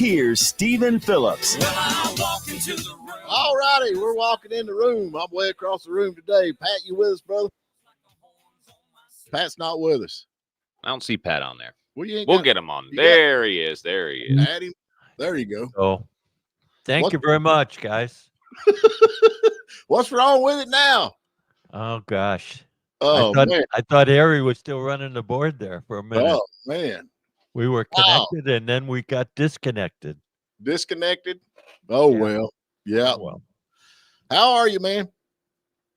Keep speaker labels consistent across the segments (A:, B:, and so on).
A: Here's Stephen Phillips.
B: All righty, we're walking in the room. I'm way across the room today. Pat, you with us, brother? Pat's not with us.
C: I don't see Pat on there.
B: We'll
C: get him on. There he is. There he is.
B: Add him. There you go.
D: Oh, thank you very much, guys.
B: What's wrong with it now?
D: Oh, gosh.
B: Oh, man.
D: I thought Harry was still running the board there for a minute.
B: Oh, man.
D: We were connected, and then we got disconnected.
B: Disconnected? Oh, yeah. Well. Yeah.
D: Oh, well.
B: How are you, man?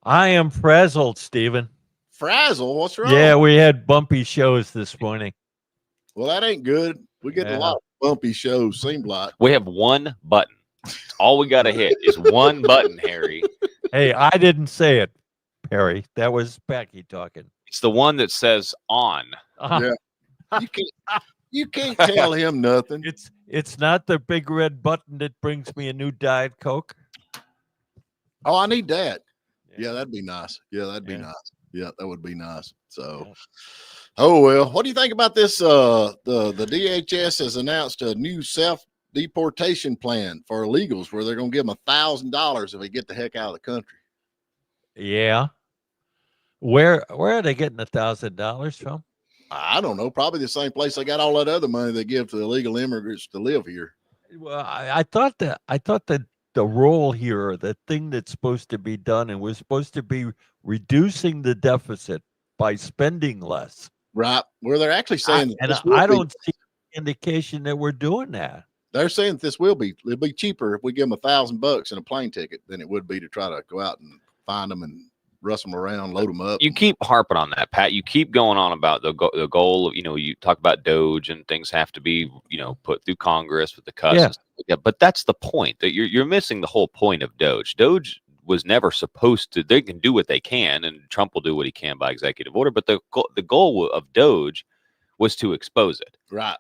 D: I am frazzled, Stephen.
B: Frazzled? What's wrong?
D: Yeah, we had bumpy shows this morning.
B: Well, that ain't good. We get a lot of bumpy shows, seemed like.
C: We have one button. All we got to hit is one button, Harry.
D: Hey, I didn't say it, Harry. That was Becky talking.
C: It's the one that says on.
B: Yeah. You can't tell him nothing.
D: It's not the big red button that brings me a new Diet Coke.
B: Oh, I need that. Yeah, that'd be nice. Yeah, that'd be nice. Yeah, that would be nice. So, oh well. What do you think about this? The DHS has announced a new self-deportation plan for illegals, where they're going to give them $1,000 if they get the heck out of the country.
D: Yeah. Where are they getting $1,000 from?
B: I don't know. Probably the same place they got all that other money they give to illegal immigrants to live here.
D: Well, I thought that the role here, the thing that's supposed to be done, and we're supposed to be reducing the deficit by spending less.
B: Right. Well, they're actually saying
D: I don't see indication that we're doing that.
B: They're saying that it'll be cheaper if we give them $1,000 in a plane ticket than it would be to try to go out and find them and rustle them around, load them up.
C: You keep harping on that, Pat. You keep going on about the goal of, you talk about Doge and things have to be, put through Congress with the cuts. Yeah. But that's the point, that you're missing the whole point of Doge. Doge was never supposed to. They can do what they can, and Trump will do what he can by executive order. But the goal of Doge was to expose it.
B: Right.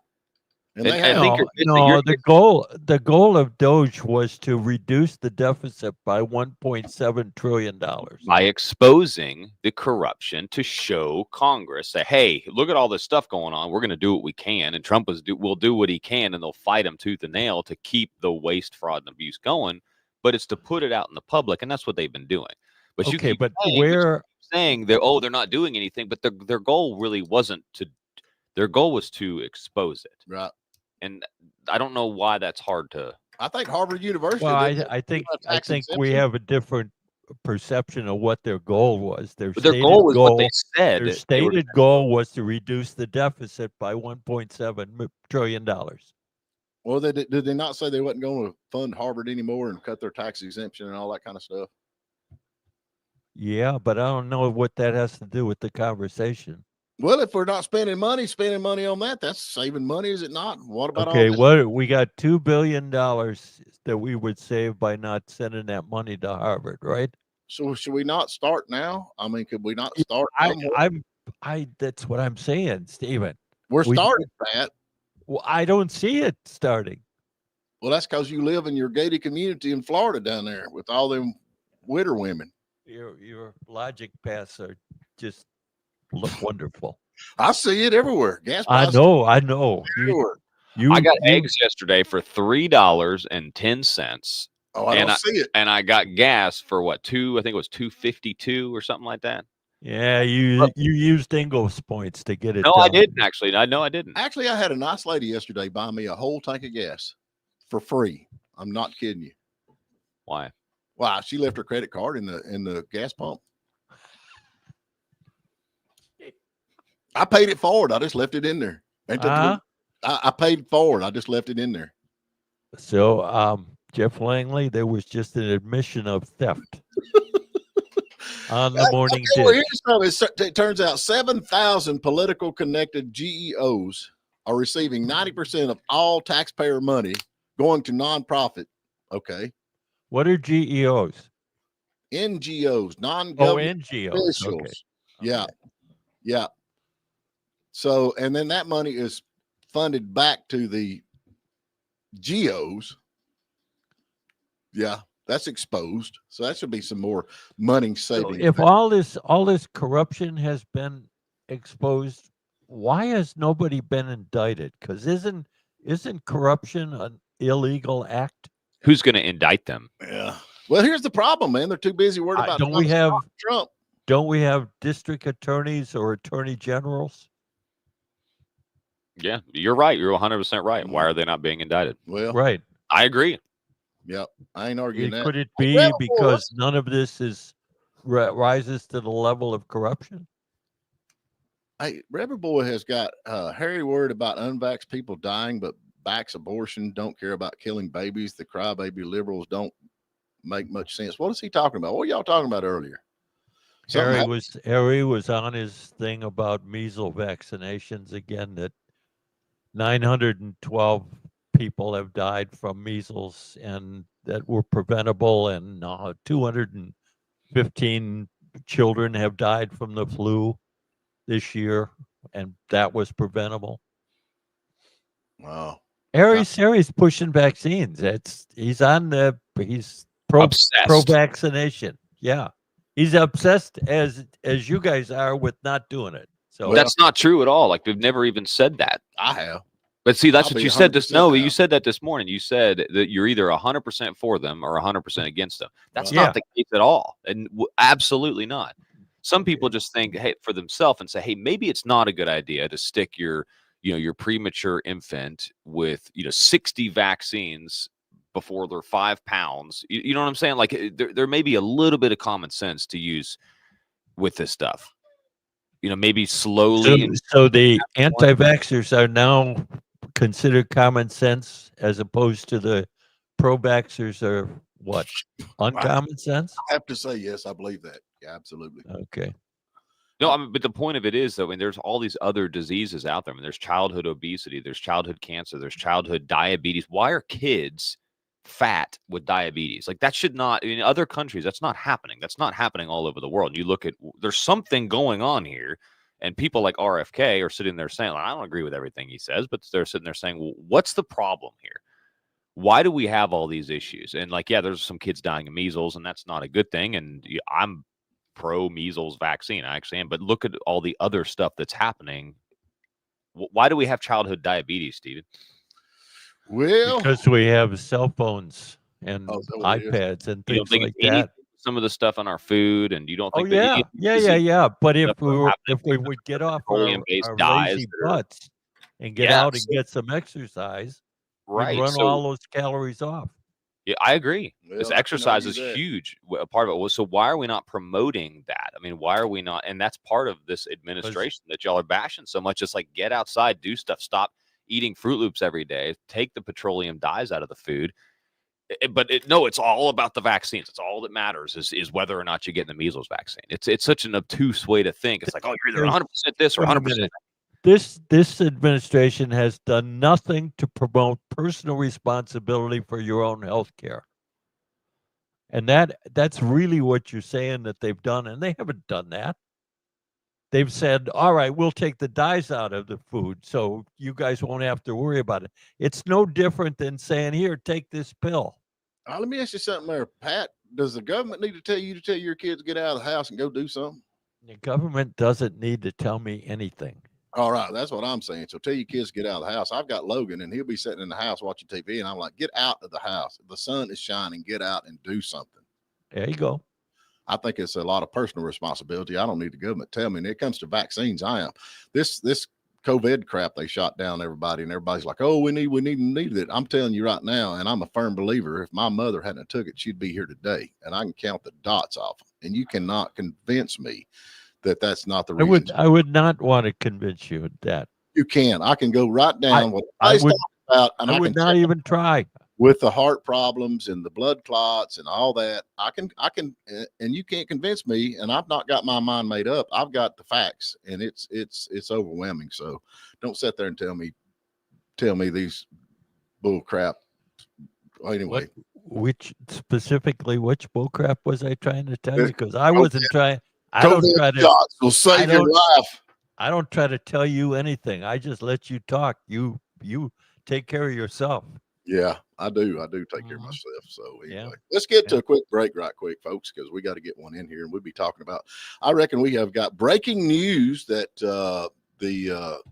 D: And the goal of Doge was to reduce the deficit by $1.7 trillion
C: by exposing the corruption, to show Congress that, hey, look at all this stuff going on. We're going to do what we can, and Trump will do what he can, and they'll fight him tooth and nail to keep the waste, fraud, and abuse going. But it's to put it out in the public, and that's what they've been doing. But saying that they're not doing anything, but their goal really wasn't to. Their goal was to expose it.
B: Right.
C: And I don't know why that's hard to.
B: I think Harvard University.
D: Well, I think we have a different perception of what their goal was. Their
C: goal was what they said.
D: Their stated goal was to reduce the deficit by $1.7 trillion.
B: Well, did they not say they wasn't going to fund Harvard anymore and cut their tax exemption and all that kind of stuff?
D: Yeah, but I don't know what that has to do with the conversation.
B: Well, if we're not spending money on that, that's saving money, is it not? What about
D: we got $2 billion that we would save by not sending that money to Harvard, right?
B: So should we not start now? I mean, could we not start?
D: That's what I'm saying, Stephen.
B: We're starting that.
D: Well, I don't see it starting.
B: Well, that's because you live in your gated community in Florida down there with all them widow women.
D: Your logic paths are just look wonderful.
B: I see it everywhere. Gas
D: prices. I know.
C: I got eggs yesterday for $3.10.
B: Oh, I don't see it.
C: And I got gas for what, I think it was $2.52 or something like that.
D: Yeah, you used Ingalls points to get it.
C: No, I didn't actually. I didn't.
B: Actually, I had a nice lady yesterday buy me a whole tank of gas for free. I'm not kidding you.
C: Why?
B: Wow, she left her credit card in the gas pump. I paid it forward. I just left it in there. I paid forward. I just left it in there.
D: So, Jeff Langley, there was just an admission of theft on the morning dish.
B: It turns out 7,000 political connected GEOs are receiving 90% of all taxpayer money going to nonprofit. Okay.
D: What are GEOs?
B: NGOs, non-government officials. Okay. Yeah. Yeah. So, and then that money is funded back to the GEOs. Yeah, that's exposed. So that should be some more money saving.
D: So if all this corruption has been exposed, why has nobody been indicted? Because isn't corruption an illegal act?
C: Who's going to indict them?
B: Yeah. Well, here's the problem, man. They're too busy worried about Trump.
D: Don't we have district attorneys or attorney generals?
C: Yeah, you're right. You're 100% right. Why are they not being indicted?
B: Well,
D: right.
C: I agree.
B: Yep. I ain't arguing that.
D: Could it be because none of this rises to the level of corruption?
B: Hey, Rebel Boy has got Harry worried about unvaxxed people dying, but backs abortion, don't care about killing babies. The crybaby liberals don't make much sense. What is he talking about? What were y'all talking about earlier?
D: Harry was on his thing about measles vaccinations again, that 912 people have died from measles and that were preventable, and 215 children have died from the flu this year, and that was preventable.
B: Wow.
D: Harry's pushing vaccines. He's pro-vaccination. Yeah. He's obsessed as you guys are with not doing it. So
C: that's not true at all. Like, we've never even said that.
B: I have.
C: But see, that's what you said you said that this morning. You said that you're either 100% for them or 100% against them. That's not the case at all. And absolutely not. Some people just think, hey, for themselves and say, hey, maybe it's not a good idea to stick your premature infant with, 60 vaccines before they're 5 pounds. You know what I'm saying? Like, there may be a little bit of common sense to use with this stuff. Maybe slowly.
D: So the anti-vaxxers are now considered common sense as opposed to the pro-vaxxers are what? Uncommon sense?
B: I have to say, yes, I believe that. Yeah, absolutely.
D: Okay.
C: No, but the point of it is, though, there's all these other diseases out there. There's childhood obesity, there's childhood cancer, there's childhood diabetes. Why are kids fat with diabetes? Like, that should not, in other countries, that's not happening. That's not happening all over the world. And you look at, there's something going on here, and people like RFK are sitting there saying, I don't agree with everything he says, but they're sitting there saying, well, what's the problem here? Why do we have all these issues? And like, yeah, there's some kids dying of measles, and that's not a good thing. And I'm pro measles vaccine, I actually am. But look at all the other stuff that's happening. Why do we have childhood diabetes, Stephen?
B: Well,
D: because we have cell phones and iPads and things like that.
C: Some of the stuff on our food, and you don't think
D: yeah. But if we would get off our lazy butts and get out and get some exercise, we'd run all those calories off.
C: Yeah, I agree. Well, this exercise is huge. A part of it was, so why are we not promoting that? I mean, why are we not? And that's part of this administration that y'all are bashing so much. It's like, get outside, do stuff, stop eating Fruit Loops every day, take the petroleum dyes out of the food. But it's all about the vaccines. It's all that matters is whether or not you get the measles vaccine. It's such an obtuse way to think. It's like, oh, you're either 100% this or 100% that.
D: This administration has done nothing to promote personal responsibility for your own health care. And that's really what you're saying that they've done, and they haven't done that. They've said, all right, we'll take the dyes out of the food so you guys won't have to worry about it. It's no different than saying, here, take this pill.
B: Let me ask you something there, Pat. Does the government need to tell your kids to get out of the house and go do something?
D: The government doesn't need to tell me anything.
B: All right, that's what I'm saying. So tell your kids to get out of the house. I've got Logan, and he'll be sitting in the house watching TV, and I'm like, get out of the house. The sun is shining. Get out and do something.
D: There you go.
B: I think it's a lot of personal responsibility. I don't need the government to tell me. And it comes to vaccines, I am. This COVID crap, they shot down everybody, and everybody's like, oh, we needed it. I'm telling you right now, and I'm a firm believer, if my mother hadn't took it, she'd be here today. And I can count the dots off. And you cannot convince me that that's not the reason.
D: I would not want to convince you of that.
B: You can. I can go right down what I would about, and I
D: would not even try.
B: With the heart problems and the blood clots and all that, I can, and you can't convince me. And I've not got my mind made up. I've got the facts, and it's overwhelming. So don't sit there and tell me these bull crap. Anyway,
D: which bull crap was I trying to tell you? Because I wasn't trying. I don't try to.
B: Shots will save your life.
D: I don't try to tell you anything. I just let you talk. You take care of yourself.
B: Yeah, I do. I do take care of myself. So anyway, let's get to a quick break right quick, folks, because we got to get one in here, and we'll be talking about, I reckon we have got breaking news that the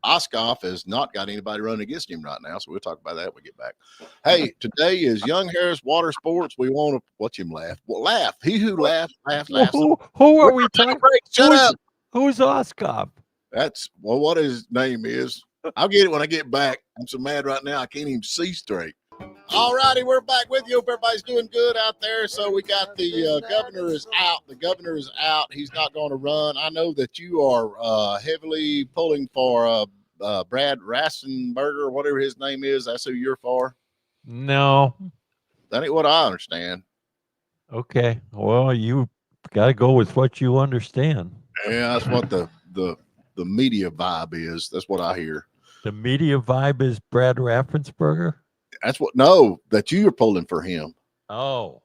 B: Ossoff has not got anybody running against him right now, so we'll talk about that when we get back. Hey, today is Young Harris Water Sports. We want to watch him laugh. Well, laugh. He who laughs.
D: Who are we talking?
B: Shut up.
D: Who's Ossoff?
B: That's what his name is. I'll get it when I get back. I'm so mad right now I can't even see straight. All righty, we're back with you. Hope everybody's doing good out there. So we got the governor is out. The governor is out. He's not going to run. I know that you are heavily pulling for Brad Rassenberger, whatever his name is. That's who you're for.
D: No,
B: that ain't what I understand.
D: Okay, well, you got to go with what you understand.
B: Yeah, that's what the media vibe is. That's what I hear.
D: The media vibe is Brad Raffensperger.
B: That's what. No, that you are pulling for him.
D: Oh,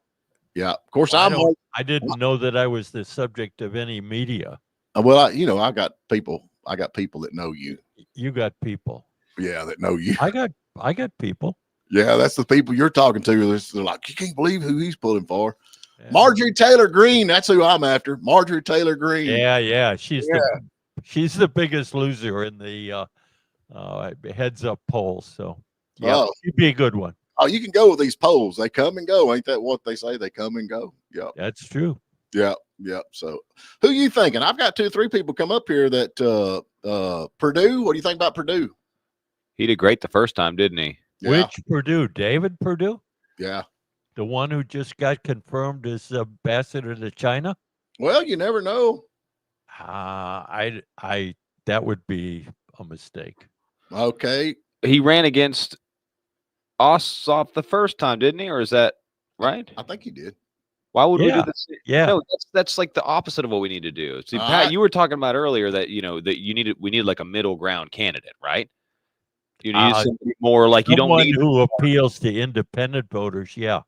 B: yeah. Of course,
D: well, I didn't know that I was the subject of any media.
B: Well, I got people. I got people that know you.
D: You got people.
B: Yeah, that know you.
D: I got people.
B: Yeah, that's the people you're talking to. They're like, you can't believe who he's pulling for. Yeah. Marjorie Taylor Greene. That's who I'm after. Marjorie Taylor Greene.
D: Yeah. She's the biggest loser in the heads up polls. So yeah, she'd be a good one.
B: Oh, you can go with these polls. They come and go. Ain't that what they say? They come and go. Yeah,
D: that's true.
B: Yeah. So who you thinking? I've got 2 or 3 people come up here that Purdue. What do you think about Purdue?
C: He did great the first time, didn't he?
B: Yeah.
D: Which Purdue? David Perdue?
B: Yeah.
D: The one who just got confirmed as ambassador to China?
B: Well, you never know.
D: That would be a mistake.
B: Okay.
C: He ran against Ossoff the first time, didn't he? Or is that right?
B: I think he did.
C: Why would we do this?
D: Yeah.
C: No, that's like the opposite of what we need to do. See, Pat, you were talking about earlier that we need like a middle ground candidate, right? You need somebody more like you don't need
D: who appeals to independent voters. Yeah.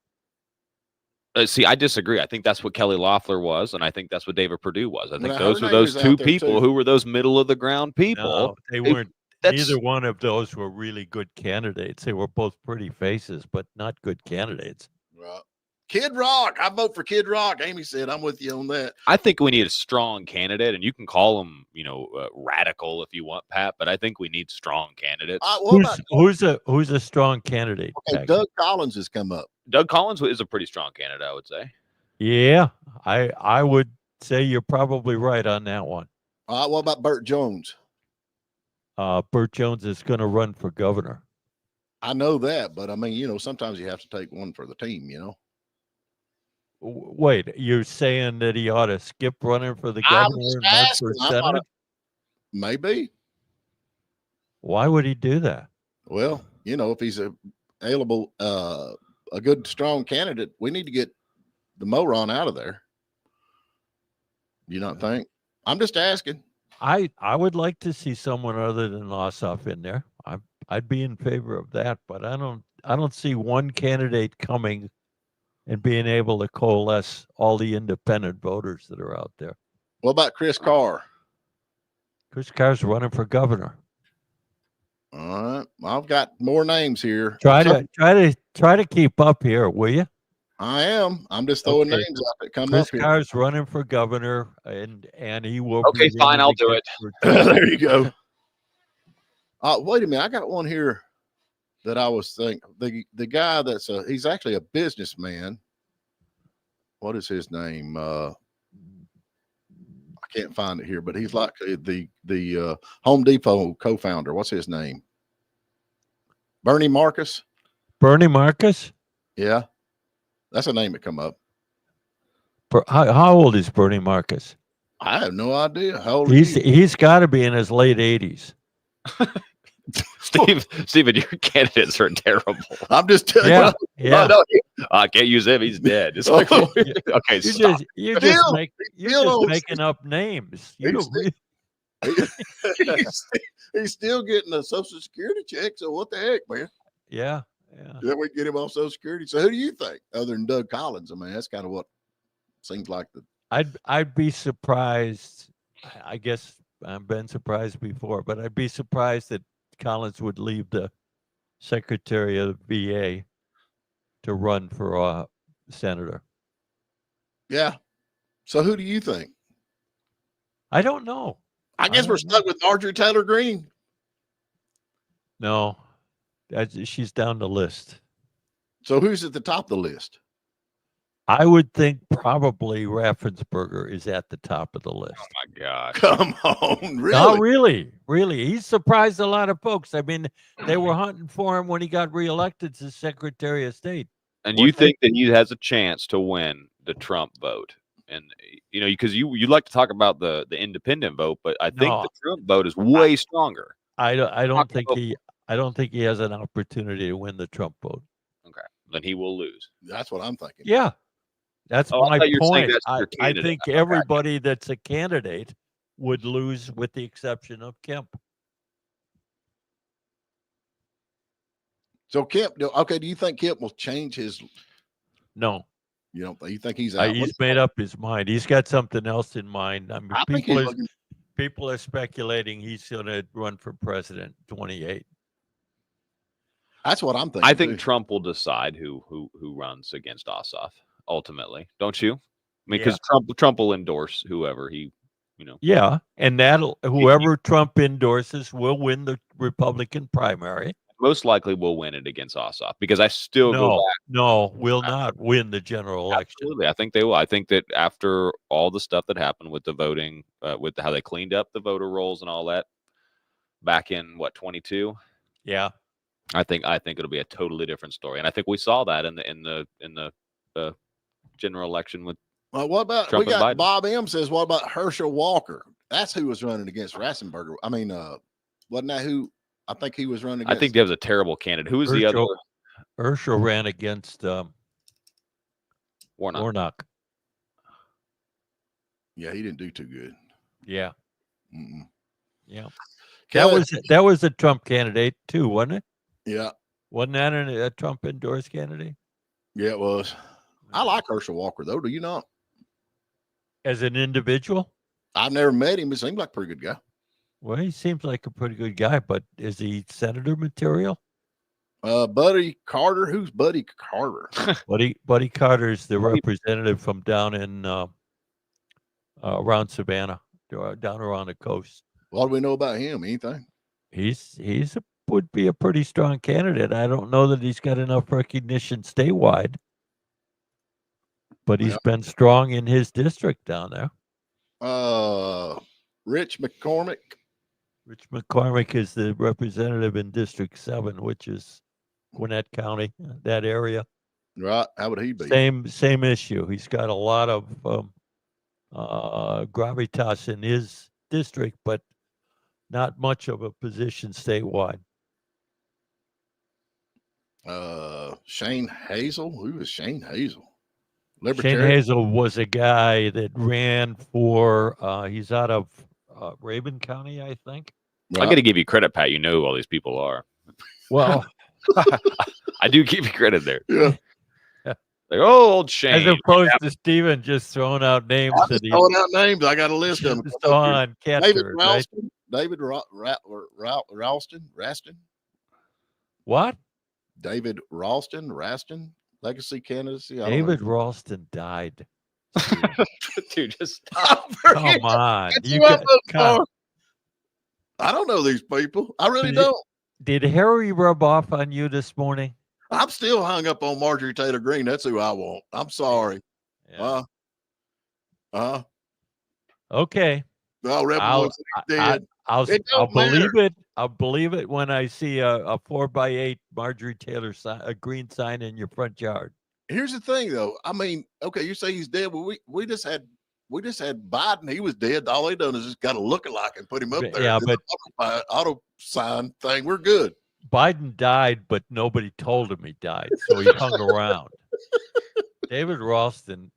C: See, I disagree. I think that's what Kelly Loeffler was, and I think that's what David Perdue was. I think
B: Well,
C: those were those 2 people who were those middle of the ground people.
D: No, they weren't. Neither one of those were really good candidates. They were both pretty faces, but not good candidates.
B: Right. Kid Rock. I vote for Kid Rock. Amy said, I'm with you on that.
C: I think we need a strong candidate, and you can call him, radical if you want, Pat, but I think we need strong candidates.
D: Who's a strong candidate?
B: Okay, Doug Collins has come up.
C: Doug Collins is a pretty strong candidate, I would say.
D: Yeah, I would say you're probably right on that one.
B: What about Burt Jones?
D: Burt Jones is going to run for governor.
B: I know that, but I mean, sometimes you have to take one for the team,
D: Wait, you're saying that he ought to skip running for the governor and run for Senate?
B: Maybe.
D: Why would he do that?
B: Well, if he's available, a good, strong candidate, we need to get the moron out of there. You don't think? I'm just asking.
D: I would like to see someone other than Ossoff in there. I'd be in favor of that, but I don't see one candidate coming and being able to coalesce all the independent voters that are out there.
B: What about Chris Carr?
D: Chris Carr's running for governor.
B: All right, I've got more names here.
D: Try to keep up here, will you?
B: I am. I'm just throwing names out that come up here.
D: Chris Carr's running for governor, and he will.
C: Okay, fine. I'll do it.
B: There you go. Wait a minute. I got one here that I was thinking. The guy that's he's actually a businessman. What is his name? I can't find it here, but he's like the Home Depot co-founder. What's his name? Bernie Marcus.
D: Bernie Marcus?
B: Yeah. That's a name that come up.
D: How old is Bernie Marcus?
B: I have no idea. How old
D: he's got to be in his late 80s.
C: Steven, your candidates are terrible.
B: I'm just telling you.
D: Yeah.
C: No, I can't use him. He's dead. It's like, okay, stop.
D: You're just making up names.
B: He's still getting a Social Security check. So what the heck, man?
D: Yeah.
B: Then we get him on Social Security. So who do you think, other than Doug Collins? I mean, that's kind of what seems like
D: I'd be surprised. I guess I've been surprised before, but I'd be surprised that Collins would leave the Secretary of the VA to run for senator.
B: Yeah. So who do you think?
D: I don't know.
B: I guess we're stuck with Marjorie Taylor Greene.
D: No, she's down the list.
B: So who's at the top of the list?
D: I would think probably Raffensperger is at the top of the list.
C: Oh my God!
B: Come on, really?
D: No, really. He surprised a lot of folks. I mean, they were hunting for him when he got reelected as Secretary of State.
C: And you think that he has a chance to win the Trump vote? And because you like to talk about the independent vote, but I think the Trump vote is way stronger.
D: I don't think he has an opportunity to win the Trump vote.
C: Okay, then he will lose.
B: That's what I'm thinking.
D: Yeah. That's my point. I think
C: Okay.
D: everybody that's a candidate would lose with the exception of Kemp.
B: So Kemp, okay, do you think Kemp will change his?
D: No.
B: You think he's out?
D: He's made up his mind. He's got something else in mind. I mean, people are speculating he's going to run for president 28.
B: That's what I'm thinking.
C: I think Trump will decide who runs against Ossoff ultimately, don't you? I mean, because Trump will endorse whoever he,
D: Yeah, and whoever Trump endorses will win the Republican primary.
C: Most likely will win it against Ossoff because I still
D: will not win the general election.
C: Absolutely, I think they will. I think that after all the stuff that happened with the voting, with how they cleaned up the voter rolls and all that back in 22.
D: Yeah,
C: I think it'll be a totally different story, and I think we saw that in the general election with.
B: Well, what about
C: Trump
B: we got
C: Biden.
B: Bob M says, what about Herschel Walker? That's who was running against Ratzenberger. I mean, wasn't that who? I think he was running against.
C: I think that was a terrible candidate. Who was the other?
D: Herschel ran against
C: Warnock.
B: Yeah, he didn't do too good.
D: Yeah.
B: Mm-mm.
D: Yeah. That was a Trump candidate too, wasn't it?
B: Yeah.
D: Wasn't that a Trump endorsed candidate?
B: Yeah, it was. I like Herschel Walker though. Do you not?
D: As an individual?
B: I've never met him. He seems like a pretty good guy.
D: Well, he seems like a pretty good guy, but is he senator material?
B: Buddy Carter. Who's Buddy Carter?
D: Buddy Carter is the representative from down in around Savannah, down around the coast.
B: What do we know about him? Anything?
D: Would be a pretty strong candidate. I don't know that he's got enough recognition statewide, but he's been strong in his district down there.
B: Rich McCormick.
D: Rich McCormick is the representative in District 7, which is Gwinnett County, that area.
B: Right. How would he be?
D: Same issue. He's got a lot of gravitas in his district, but not much of a position statewide.
B: Shane Hazel. Who is Shane Hazel?
D: Shane Hazel was a guy that ran for. He's out of Rabun County, I think.
B: Right.
C: I got to give you credit, Pat. You know who all these people are.
D: Well,
C: I do give you credit there.
B: Yeah.
C: Like, old Shane.
D: As opposed to Steven just throwing out names.
B: Throwing out names. I got a list of them.
D: On
B: David
D: catcher,
B: Ralston.
D: right?
B: David Raston.
D: What?
B: David Raston. Legacy candidacy.
D: David Ralston died.
C: Dude, just stop.
D: Come on.
B: I don't know these people. I really don't.
D: Did Harry rub off on you this morning?
B: I'm still hung up on Marjorie Taylor Greene. That's who I want. I'm sorry.
D: Yeah.
B: I'll
D: Okay. believe it. I'll believe it when I see a 4x8 Marjorie Taylor a green sign in your front yard.
B: Here's the thing, though. I mean, okay, you say he's dead. Well, we just had Biden. He was dead. All they done is just got a lookalike and put him up there.
D: Yeah, but
B: auto sign thing. We're good.
D: Biden died, but nobody told him he died, so he hung around. David Ralston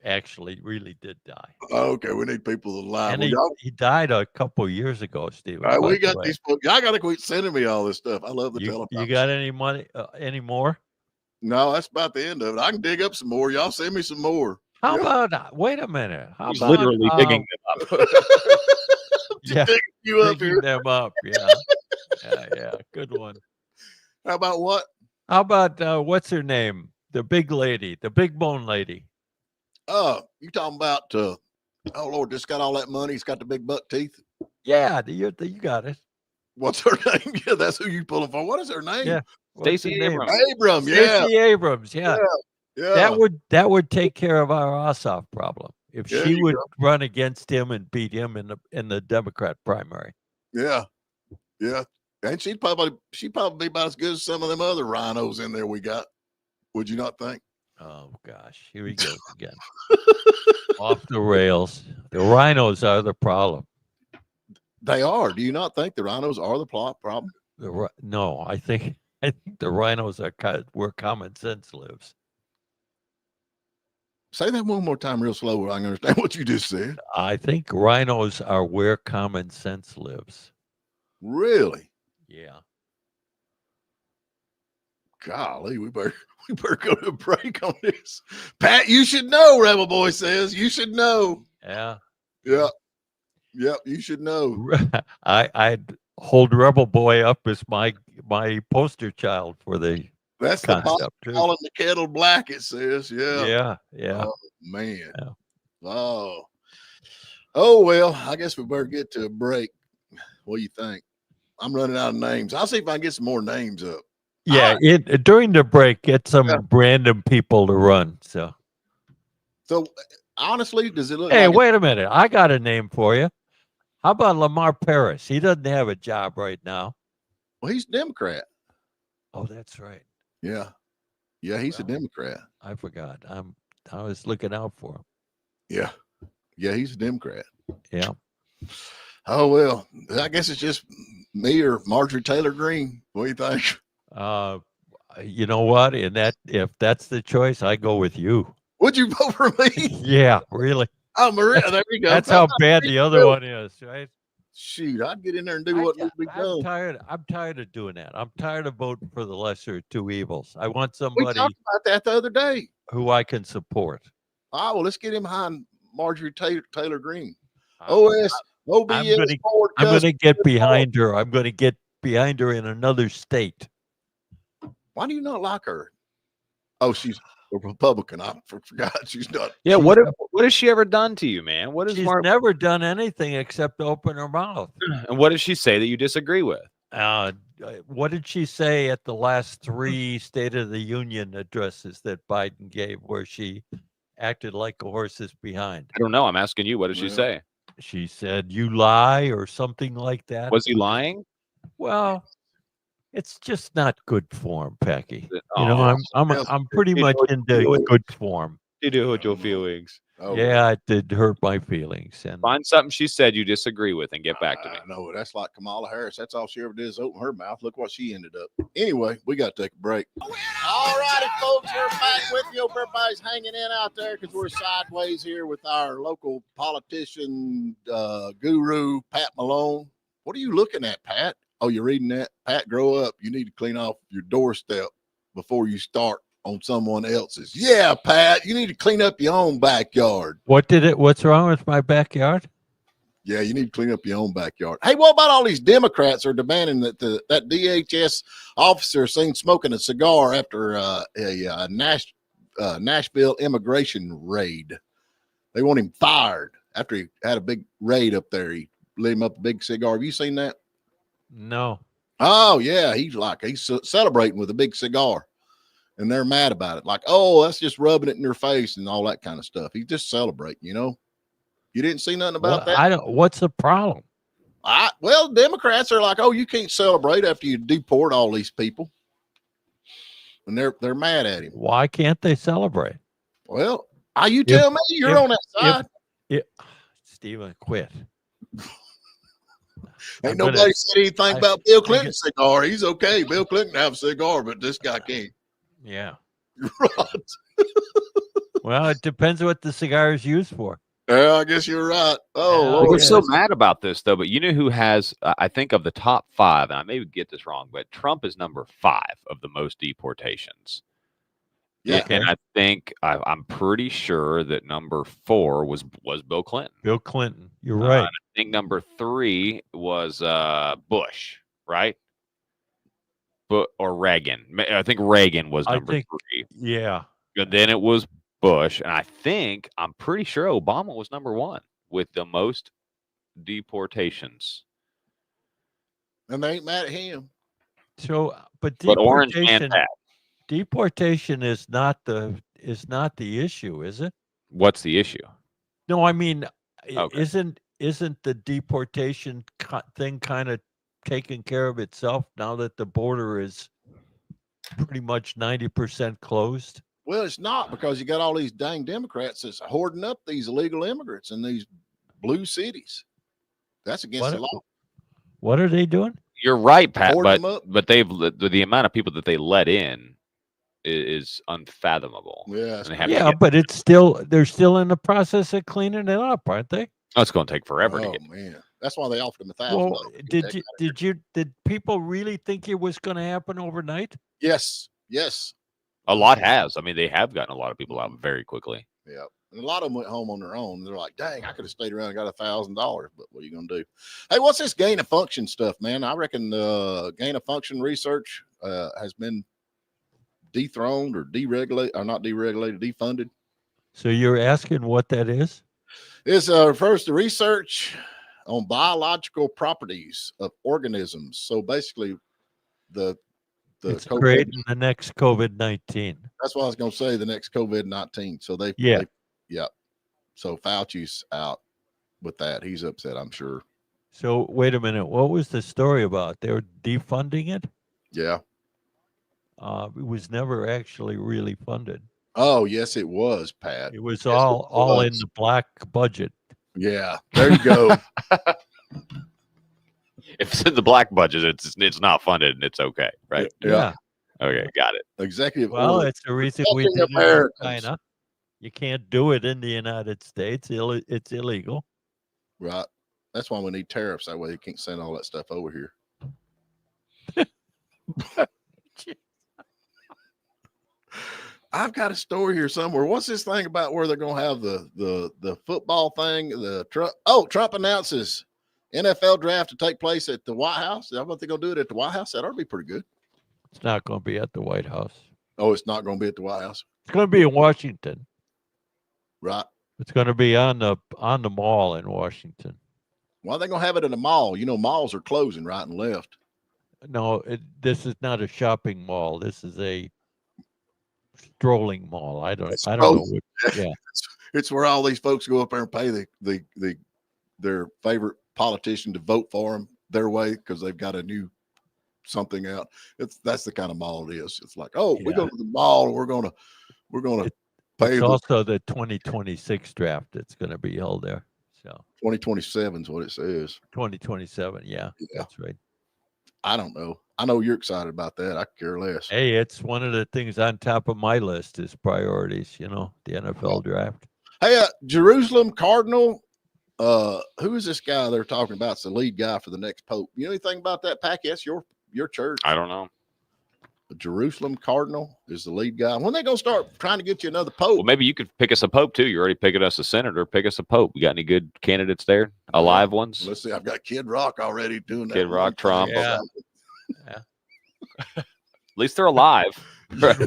D: actually really did die.
B: Okay, we need people alive.
D: And he died a couple years ago, Steve.
B: All right, we got these folks. Y'all got to quit sending me all this stuff. I love the telephone.
D: You got any money? Any more?
B: No, that's about the end of it. I can dig up some more. Y'all send me some more.
D: How about? Wait a minute.
C: He's literally digging them up.
B: Digging you up here.
D: Them up. Yeah. Good one.
B: How about what?
D: How about what's her name? The big lady, the big bone lady.
B: You talking about? Oh Lord, just got all that money. He's got the big buck teeth.
D: Yeah, you got it.
B: What's her name? Yeah, that's who you pulling for. What is her name?
D: Yeah.
C: Stacey Abrams.
B: Abrams. Yeah.
D: Stacey Abrams. Yeah.
B: Yeah.
D: That would take care of our Ossoff problem if
B: There
D: she
B: you
D: would
B: go.
D: run against him and beat him in the Democrat primary.
B: Yeah. Yeah. And she'd probably be about as good as some of them other rhinos in there we got. Would you not think?
D: Oh gosh, here he goes again. Off the rails. The rhinos are the problem.
B: They are. Do you not think the rhinos are the problem?
D: No, I think the rhinos are where common sense lives.
B: Say that one more time real slow where I can understand what you just said.
D: I think rhinos are where common sense lives.
B: Really?
D: Yeah.
B: Golly, we better go to a break on this. Pat, you should know, Rebel Boy says. You should know.
D: Yeah.
B: Yeah. Yep, you should know.
D: I'd hold Rebel Boy up as my poster child for the
B: That's
D: concept.
B: the calling the kettle black, it says. Yeah.
D: Yeah.
B: Oh, man.
D: Yeah.
B: Oh. Oh, well, I guess we better get to a break. What do you think? I'm running out of names. I'll see if I can get some more names up.
D: Yeah, during the break, get some random people to run. So
B: honestly, does it look
D: hey,
B: like
D: wait a minute. I got a name for you. How about Lamar Paris? He doesn't have a job right now.
B: Well, he's a Democrat.
D: Oh, that's right.
B: Yeah. Yeah, he's a Democrat.
D: I forgot. I was looking out for him.
B: Yeah. Yeah, he's a Democrat.
D: Yeah.
B: Oh, well, I guess it's just me or Marjorie Taylor Greene. What do you think?
D: You know what? If that's the choice, I go with you.
B: Would you vote for me?
D: Yeah, really.
B: Oh, Maria, there you go.
D: That's how bad the other one is, right?
B: Shoot, I'd get in there and do what needs to be done.
D: I'm tired of doing that. I'm tired of voting for the lesser of two evils. I want
B: We
D: somebody
B: talked about that the other day.
D: who I can support.
B: Well, let's get him behind Marjorie Taylor Greene.
D: I'm going to get behind her. I'm going to get behind her in another state.
B: Why do you not like her? Oh, she's a Republican. I forgot she's not.
C: Yeah, what has she ever done to you, man?
D: She's never done anything except open her mouth.
C: And what does she say that you disagree with?
D: What did she say at the last 3 State of the Union addresses that Biden gave, where she acted like a horse's behind?
C: I don't know. I'm asking you. What did she say?
D: She said, "You lie," or something like that.
C: Was he lying?
D: Well, it's just not good form, Packy. I'm pretty much into good form.
C: You do hurt your feelings.
B: Oh,
D: yeah, it did hurt my feelings. And
C: find something she said you disagree with and get back to me.
B: No, that's like Kamala Harris. That's all she ever did is open her mouth. Look what she ended up. Anyway, we got to take a break. All righty, folks, we're back with you. Hope everybody's hanging in out there because we're sideways here with our local politician guru, Pat Malone. What are you looking at, Pat? Oh, you're reading that? Pat, grow up. You need to clean off your doorstep before you start on someone else's. Yeah, Pat, you need to clean up your own backyard.
D: What's wrong with my backyard?
B: Yeah, you need to clean up your own backyard. Hey, what about all these Democrats are demanding that that DHS officer seen smoking a cigar after a Nashville immigration raid? They want him fired after he had a big raid up there. He lit him up a big cigar. Have you seen that?
D: No.
B: Oh, yeah. He's celebrating with a big cigar. And they're mad about it. Like, oh, that's just rubbing it in their face and all that kind of stuff. He's just celebrating, you know? You didn't see nothing about that?
D: What's the problem?
B: Well, Democrats are like, oh, you can't celebrate after you deport all these people. And they're mad at him.
D: Why can't they celebrate?
B: Well, you tell me you're on that side.
D: Stephen, quit.
B: Ain't nobody said anything about Bill Clinton's cigar. He's okay. Bill Clinton have a cigar, but this guy can't.
D: Yeah.
B: Right.
D: Well, it depends what the cigar is used for.
B: Yeah, I guess you're right. Oh,
C: we're so mad about this, though. But you know who has, I think, of the top 5, and I may get this wrong, but Trump is number 5 of the most deportations.
B: Yeah,
C: and I think I'm pretty sure that number 4 was Bill Clinton.
D: Bill Clinton, you're right.
C: I think number 3 was Bush, right? Or Reagan. I think Reagan was number 3.
D: Yeah.
C: And then it was Bush, and I'm pretty sure Obama was number 1 with the most deportations.
B: And they ain't mad at him.
D: So, but
C: Orange Man Pat.
D: deportation is not the issue, is it?
C: What's the issue?
D: No, I mean,
C: Okay.
D: isn't the deportation thing kind of taken care of itself now that the border is pretty much 90% closed?
B: Well, it's not, because you got all these dang Democrats that's hoarding up these illegal immigrants in these blue cities. That's against the law.
D: What are they doing?
C: You're right, Pat,
B: Hoarding them up.
C: but the amount of people that they let in is unfathomable.
B: Yeah,
D: But they're still in the process of cleaning it up, aren't they?
C: Oh, it's going to take forever to get.
B: Man, that's why they offered them $1,000.
D: Well, did people really think it was going to happen overnight?
B: Yes.
C: A lot has. I mean, they have gotten a lot of people out very quickly.
B: Yeah. And a lot of them went home on their own. They're like, dang, I could have stayed around and got $1,000, but what are you going to do? Hey, what's this gain of function stuff, man? I reckon gain of function research has been dethroned or deregulated, or not deregulated, defunded.
D: So you're asking what that is?
B: This refers to research on biological properties of organisms. So basically, it's
D: creating the next COVID-19.
B: That's what I was going to say. The next COVID-19. So
D: yeah.
B: So Fauci's out with that. He's upset, I'm sure.
D: So wait a minute. What was the story about? They were defunding it?
B: Yeah.
D: It was never actually really funded.
B: Oh, yes, it was, Pat.
D: It was all in the black budget.
B: Yeah, there you go.
C: If it's in the black budget, it's not funded and it's okay, right?
B: Yeah.
C: Okay, got it.
B: Executive
D: Well,
B: order.
D: it's the reason we did it in China. You can't do it in the United States. It's illegal.
B: Right. That's why we need tariffs. That way you can't send all that stuff over here. I've got a story here somewhere. What's this thing about where they're going to have the football thing? Trump announces NFL draft to take place at the White House. I bet they're going to do it at the White House. That ought to be pretty good.
D: It's not going to be at the White House.
B: Oh, it's not going to be at the White House.
D: It's going to be in Washington.
B: Right.
D: It's going to be on the mall in Washington.
B: Why are they going to have it in a mall? You know, malls are closing right and left.
D: No, this is not a shopping mall. This is a strolling mall. I don't know. Yeah,
B: it's where all these folks go up there and pay their favorite politician to vote for them their way because they've got a new something out. That's the kind of mall it is. It's like, we go to the mall and we're gonna pay.
D: It's also the 2026 draft that's going to be held there. So
B: 2027 is what it says.
D: 2027. Yeah, that's right.
B: I don't know. I know you're excited about that. I could care less.
D: Hey, it's one of the things on top of my list is priorities, the NFL draft.
B: Hey, Jerusalem Cardinal, who is this guy they're talking about? It's the lead guy for the next pope. You know anything about that, Pac? Yes, your church.
C: I don't know.
B: The Jerusalem Cardinal is the lead guy. When they going to start trying to get you another pope?
C: Well, maybe you could pick us a pope, too. You're already picking us a senator. Pick us a pope. You got any good candidates there? Alive ones?
B: Let's see. I've got Kid Rock already doing that.
C: Kid Rock, Trump.
D: Yeah.
C: At least they're alive. I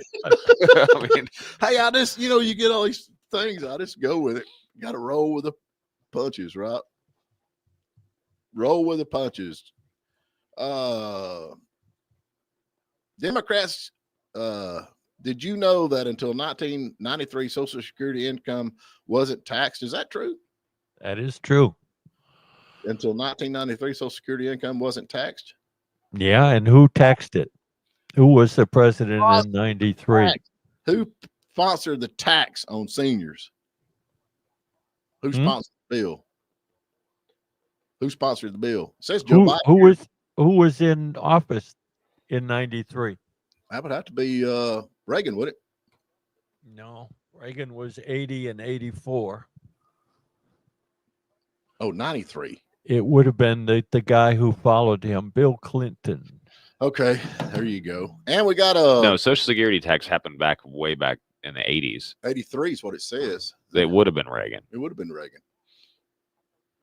C: mean,
B: hey, I just, you get all these things. I just go with it. You got to roll with the punches, right? Roll with the punches. Democrats, did you know that until 1993, Social Security income wasn't taxed? Is that true?
D: That is true.
B: Until 1993, Social Security income wasn't taxed?
D: Yeah, and who taxed it? Who was the president in 93?
B: Who sponsored the tax on seniors? Who sponsored the bill? Who sponsored the bill? It says Joe Biden.
D: Who was in office in 93?
B: That would have to be Reagan, would it?
D: No, Reagan was 80 and 84.
B: Oh, 93.
D: It would have been the guy who followed him, Bill Clinton.
B: Okay, there you go. And we got
C: no, Social Security tax happened way back in the 80s.
B: 83 is what it says.
C: It would have been Reagan.
B: It would have been Reagan.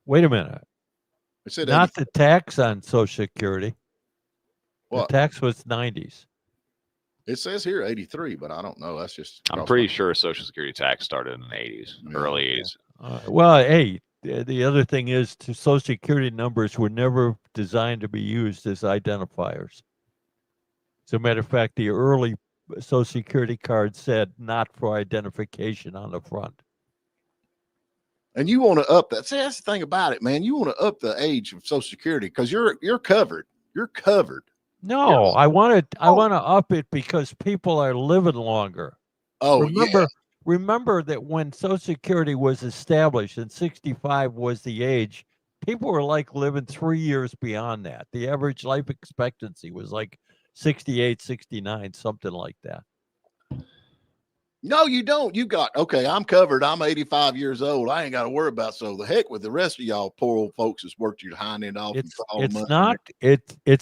D: Wait a minute.
B: It said
D: not 83. The tax on Social Security.
B: What?
D: The tax was 90s.
B: It says here 83, but I don't know. That's just.
C: I'm pretty sure Social Security tax started in the 80s, early 80s.
D: Well, hey, the other thing is, Social Security numbers were never designed to be used as identifiers. As a matter of fact, the early Social Security card said not for identification on the front.
B: And you want to up that. See, that's the thing about it, man. You want to up the age of Social Security because you're covered. You're covered.
D: No, I want to up it because people are living longer.
B: Oh,
D: Remember that when Social Security was established and 65 was the age, people were like living 3 years beyond that. The average life expectancy was like 68, 69, something like that.
B: No, you don't. You got, okay, I'm covered. I'm 85 years old. I ain't got to worry about, so the heck with the rest of y'all poor old folks that's worked your hind end off.
D: It's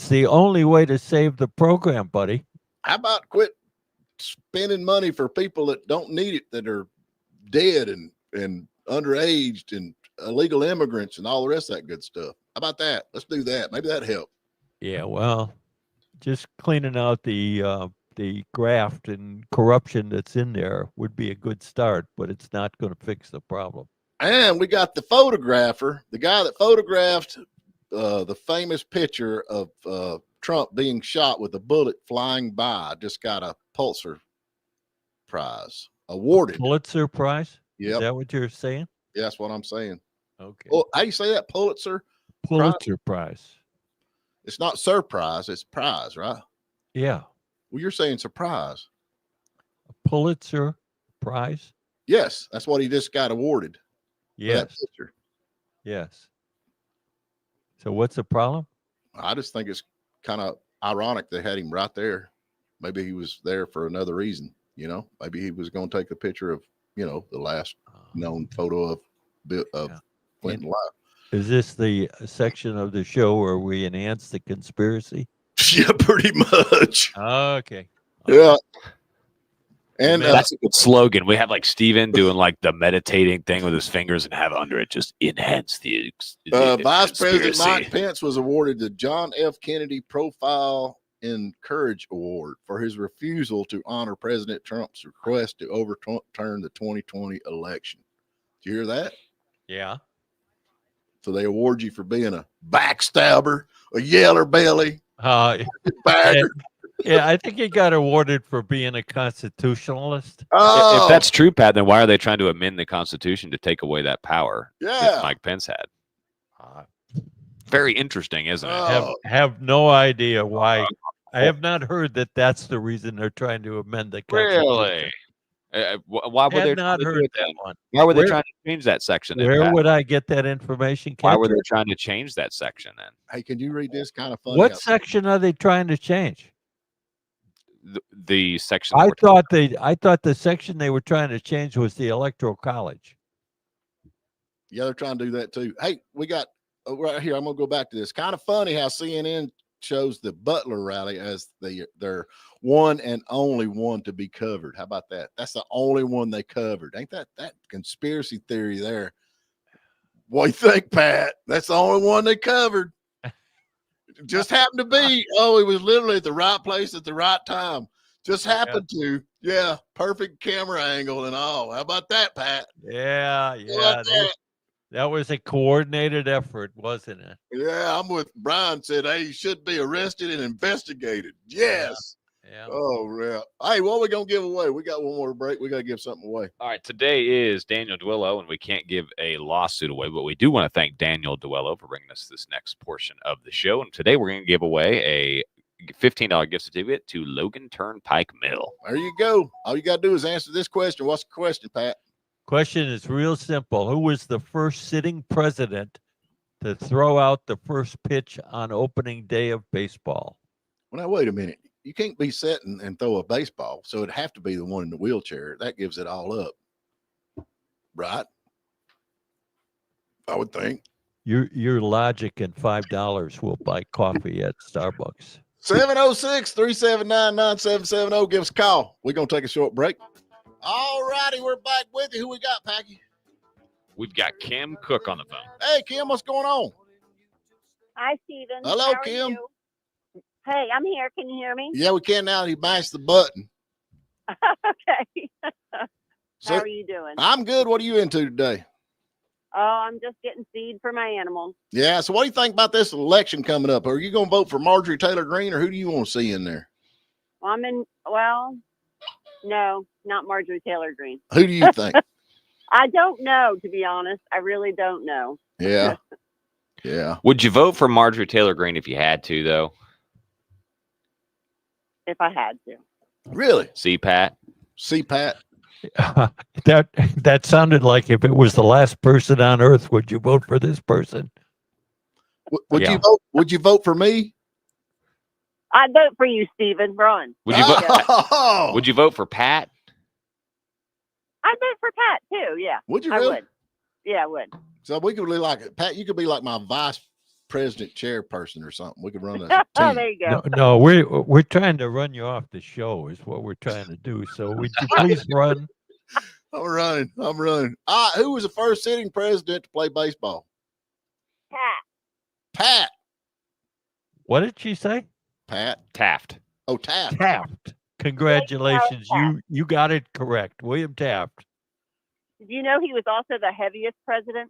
D: the only way to save the program, buddy.
B: How about quit spending money for people that don't need it, that are dead and underaged and illegal immigrants and all the rest of that good stuff? How about that? Let's do that. Maybe that'd help.
D: Yeah, well, just cleaning out the graft and corruption that's in there would be a good start, but it's not going to fix the problem.
B: And we got the photographer, the guy that photographed the famous picture of Trump being shot with a bullet flying by, just got a Pulitzer Prize awarded.
D: Pulitzer Prize?
B: Yeah.
D: Is that what you're saying?
B: Yeah, that's what I'm saying.
D: Okay.
B: Well, how do you say that? Pulitzer
D: Prize.
B: It's not surprise, it's prize, right?
D: Yeah.
B: Well, you're saying surprise.
D: A Pulitzer Prize?
B: Yes, that's what he just got awarded.
D: Yes. Yes. So what's the problem?
B: I just think it's kind of ironic they had him right there. Maybe he was there for another reason, you know? Maybe he was going to take a picture of, you know, the last known photo of Clinton live.
D: Is this the section of the show where we enhance the conspiracy?
B: Yeah, pretty much.
D: Okay.
B: Yeah. And
C: that's a good slogan. We have like Steven doing like the meditating thing with his fingers and have under it just enhance the
B: Vice President Mike Pence was awarded the John F. Kennedy Profile in Courage Award for his refusal to honor President Trump's request to overturn the 2020 election. Did you hear that?
D: Yeah.
B: So they award you for being a backstabber, a yeller belly, bagger.
D: Yeah, I think he got awarded for being a constitutionalist.
B: Oh.
C: If that's true, Pat, then why are they trying to amend the Constitution to take away that power that Mike Pence had? Very interesting, isn't it?
D: Have no idea why. I have not heard that that's the reason they're trying to amend the Constitution.
C: Really? Why would they
D: not heard that one?
C: Why were they trying to change that section?
D: Where would I get that information?
C: Why were they trying to change that section then?
B: Hey, can you read this? Kind of funny.
D: What section are they trying to change?
C: The section.
D: I thought the section they were trying to change was the Electoral College.
B: Yeah, they're trying to do that too. Hey, we got right here. I'm gonna go back to this. Kind of funny how CNN shows the Butler rally as their one and only one to be covered. How about that? That's the only one they covered. Ain't that conspiracy theory there? What do you think, Pat? That's the only one they covered. Just happened to be. Oh, he was literally at the right place at the right time. Just happened to. Yeah, perfect camera angle and all. How about that, Pat?
D: Yeah. That was a coordinated effort, wasn't it?
B: Yeah, I'm with Brian. Said, hey, he should be arrested and investigated. Yes.
D: Yeah.
B: Oh, yeah. Hey, what are we going to give away? We got one more break. We got to give something away.
C: All right. Today is Daniel Duello, and we can't give a lawsuit away, but we do want to thank Daniel Duello for bringing us this next portion of the show. And today we're going to give away a $15 gift certificate to Logan Turnpike Mill.
B: There you go. All you got to do is answer this question. What's the question, Pat?
D: Question is real simple. Who was the first sitting president to throw out the first pitch on opening day of baseball?
B: Well, now, wait a minute. You can't be sitting and throw a baseball, so it'd have to be the one in the wheelchair. That gives it all up. Right? I would think.
D: Your logic and $5 will buy coffee at Starbucks.
B: 706-379-9770. Give us a call. We're going to take a short break. All righty, we're back with you. Who we got, Packy?
C: We've got Kim Cook on the phone.
B: Hey, Kim, what's going on?
E: Hi, Steven.
B: Hello,
E: How are
B: Kim.
E: you? Hey, I'm here. Can you hear me?
B: Yeah, we can now. He mashed the button.
E: Okay.
B: So,
E: how are you doing?
B: I'm good. What are you into today?
E: Oh, I'm just getting feed for my animals.
B: Yeah. So what do you think about this election coming up? Are you going to vote for Marjorie Taylor Greene, or who do you want to see in there?
E: No, not Marjorie Taylor Greene.
B: Who do you think?
E: I don't know, to be honest. I really don't know.
B: Yeah. Yeah.
C: Would you vote for Marjorie Taylor Greene if you had to, though?
E: If I had to.
B: Really?
C: See, Pat?
B: See, Pat?
D: That sounded like if it was the last person on earth, would you vote for this person?
B: Would
D: Yeah.
B: you vote? Would you vote for me?
E: I'd vote for you, Stephen. Run.
C: Would you vote?
B: Oh!
C: Would you vote for Pat?
E: I'd vote for Pat too. Yeah.
B: Would you
E: I
B: really?
E: would. Yeah, I would.
B: So we could be like Pat. You could be like my vice president chairperson or something. We could run a
E: Oh,
B: team.
E: there you go.
D: No, we're trying to run you off the show is what we're trying to do. So would you please run?
B: I'm running. Who was the first sitting president to play baseball? Pat.
D: What did she say?
B: Pat.
C: Taft.
B: Oh, Taft.
D: Taft. Congratulations. You got it correct. William Taft.
E: Did you know he was also the heaviest president?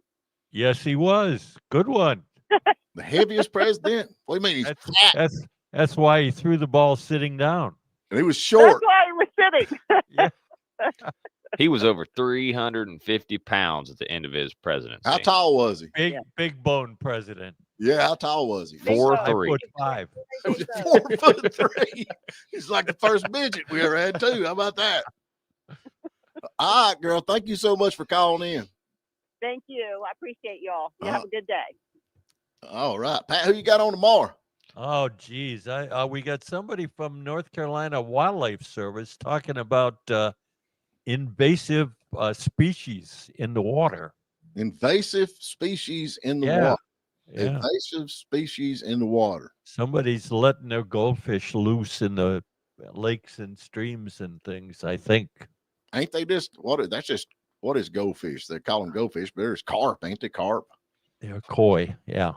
D: Yes, he was. Good one.
B: The heaviest president. What do you mean? He's fat.
D: That's why he threw the ball sitting down.
B: And he was short.
E: That's why he was sitting.
D: Yeah.
C: He was over 350 pounds at the end of his presidency.
B: How tall was he?
D: Big bone president.
B: Yeah, how tall was he?
C: 4'3".
D: 5'5".
B: 4'3". He's like the first midget we ever had too. How about that? All right, girl. Thank you so much for calling in.
E: Thank you. I appreciate y'all. You have a good day.
B: All right, Pat. Who you got on tomorrow?
D: Oh, geez. We got somebody from North Carolina Wildlife Service talking about invasive species in the water.
B: Invasive species in the
D: Yeah.
B: water.
D: Yeah.
B: Invasive species in the water.
D: Somebody's letting their goldfish loose in the lakes and streams and things, I think.
B: Ain't they just what is goldfish? They call them goldfish, but there's carp, ain't they? Carp.
D: They're koi. Yeah.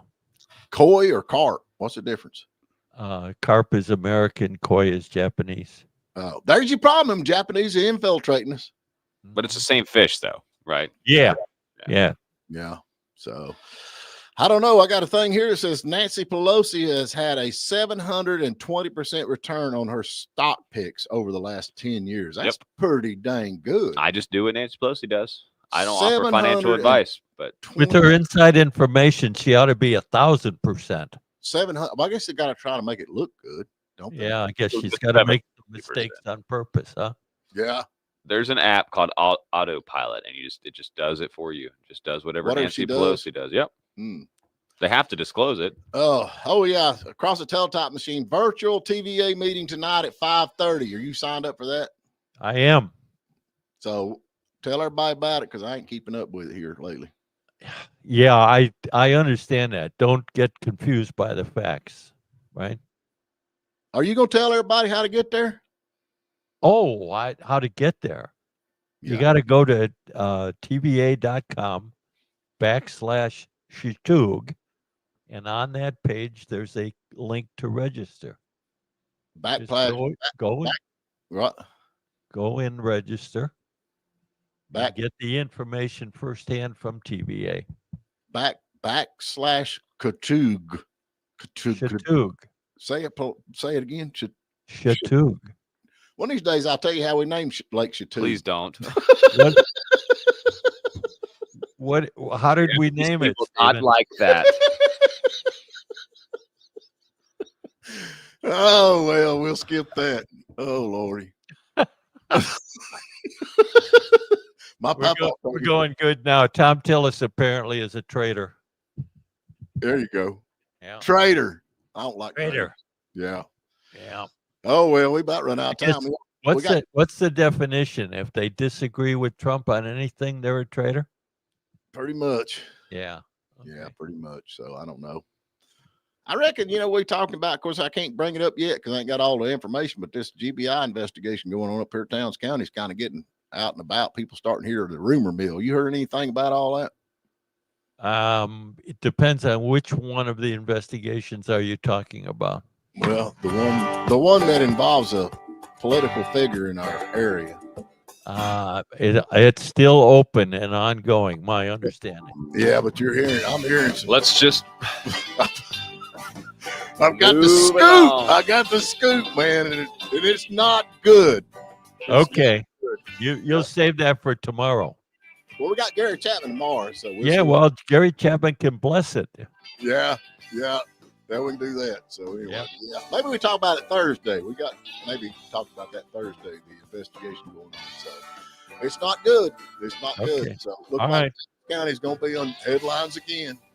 B: Koi or carp? What's the difference?
D: Carp is American, koi is Japanese.
B: There's your problem. Them Japanese are infiltrating us.
C: But it's the same fish, though, right?
D: Yeah. Yeah.
B: Yeah. So I don't know. I got a thing here that says Nancy Pelosi has had a 720% return on her stock picks over the last 10 years. That's pretty dang good.
C: I just do what Nancy Pelosi does. I don't offer financial advice, but
D: with her inside information, she ought to be 1,000%.
B: 700. Well, I guess they got to try to make it look good, don't they?
D: Yeah, I guess she's got to make mistakes on purpose, huh?
B: Yeah.
C: There's an app called Autopilot, and it just does it for you. It just does whatever Nancy Pelosi does. Yep. They have to disclose it.
B: Oh yeah. Across the Teletop machine, virtual TVA meeting tonight at 5:30. Are you signed up for that?
D: I am.
B: So tell everybody about it because I ain't keeping up with it here lately.
D: Yeah, I understand that. Don't get confused by the facts, right?
B: Are you going to tell everybody how to get there?
D: Oh, how to get there.
B: Yeah.
D: You got to go to tva.com/Shitug, and on that page, there's a link to register.
B: Backslash.
D: Go and register.
B: Back.
D: Get the information firsthand from TVA.
B: Backslash Katug.
D: Shitug.
B: Say it again.
D: Shitug.
B: One of these days, I'll tell you how we named Lake Shitug.
C: Please don't.
D: What? How did we name it?
C: Not like that.
B: Oh well, we'll skip that. Oh Lordy.
D: We're going good now. Tom Tillis apparently is a traitor.
B: There you go.
D: Yeah.
B: Traitor. I don't like
D: traitor.
B: Yeah.
D: Yeah.
B: Oh well, we about run out of time.
D: What's the definition? If they disagree with Trump on anything, they're a traitor?
B: Pretty much.
D: Yeah. Okay.
B: Yeah, pretty much. So I don't know. I reckon, we're talking about, of course, I can't bring it up yet because I ain't got all the information, but this GBI investigation going on up here at Towns County is kind of getting out and about. People starting to hear the rumor mill. You heard anything about all that?
D: It depends on which one of the investigations are you talking about.
B: Well, the one that involves a political figure in our area.
D: It's still open and ongoing. My understanding.
B: Yeah, but I'm hearing.
C: Let's just.
B: I've got the
C: Move
B: scoop.
C: along.
B: I got the scoop, man, and it's not good.
D: Okay, you'll save that for tomorrow.
B: Well, we got Gary Chapman tomorrow, so we'll
D: Yeah,
B: see.
D: well, Gary Chapman can bless it.
B: Yeah. Then we can do that. So anyway,
D: Yep.
B: yeah, maybe we talk about it Thursday. We got maybe talk about that Thursday, the investigation going on. So it's not good. It's not
D: Okay.
B: good. So look
D: All
B: like
D: right.
B: the county's going to be on headlines again.